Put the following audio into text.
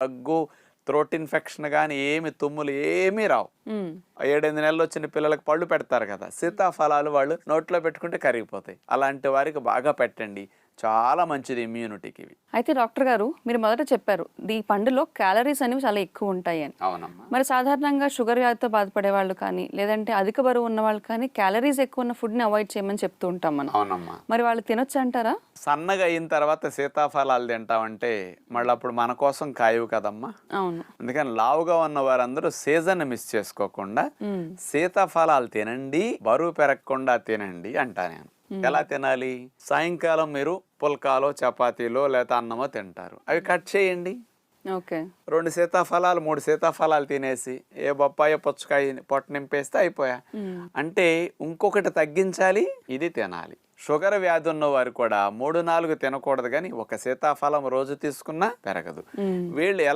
దగ్గు, throat infection కానీ ఏమి, తుమ్ములు ఏమీ రావు. 7-8 నెలలు వచ్చిన పిల్లలకు పళ్ళు పెడతారు కదా, సీతాఫలాలు వాళ్ళు నోట్లో పెట్టుకుంటే కరిగిపోతాయి. అలాంటి వారికి బాగా పెట్టండి, చాలా మంచిది ఇమ్యూనిటీకి ఇవి. అయితే డాక్టర్ గారు, మీరు మొదట చెప్పారు ఈ పండులో క్యాలరీస్ అనేవి చాలా ఎక్కువ ఉంటాయి అని. అవునమ్మా. మరి సాధారణంగా షుగర్ వ్యాధితో బాధపడే వాళ్ళు కానీ, లేదంటే అధిక బరువు ఉన్న వాళ్ళు కానీ క్యాలరీస్ ఎక్కువ ఉన్న ఫుడ్ని అవాయిడ్ చేయమని చెప్తూ ఉంటాం మనం. అవునమ్మా. మరి వాళ్ళు తినొచ్చు అంటారా? సన్నగా అయిన తర్వాత సీతాఫలాలు తింటామంటే మళ్ళీ అప్పుడు మన కోసం కాయవు కదమ్మా. అవును. అందుకని లావుగా ఉన్న వారందరూ సీజన్ మిస్ చేసుకోకుండా సీతాఫలాలు తినండి, బరువు పెరగకుండా తినండి అంటా నేను. ఎలా తినాలి? సాయంకాలం మీరు పుల్కాలో, చపాతీలో లేదా అన్నమో తింటారు, అవి కట్ చేయండి. ఓకే. 2 సీతాఫలాలు 3 సీతాఫలాలు తినేసి ఏ బొప్పాయో పుచ్చకాయ పొట్ట నింపేస్తే అయిపోయా. అంటే ఇంకొకటి తగ్గించాలి, ఇది తినాలి. షుగర్ వ్యాధి ఉన్న వారు కూడా 3-4 తినకూడదు, కానీ ఒక సీతాఫలం రోజు తీసుకున్నా పెరగదు. వీళ్ళు ఎలా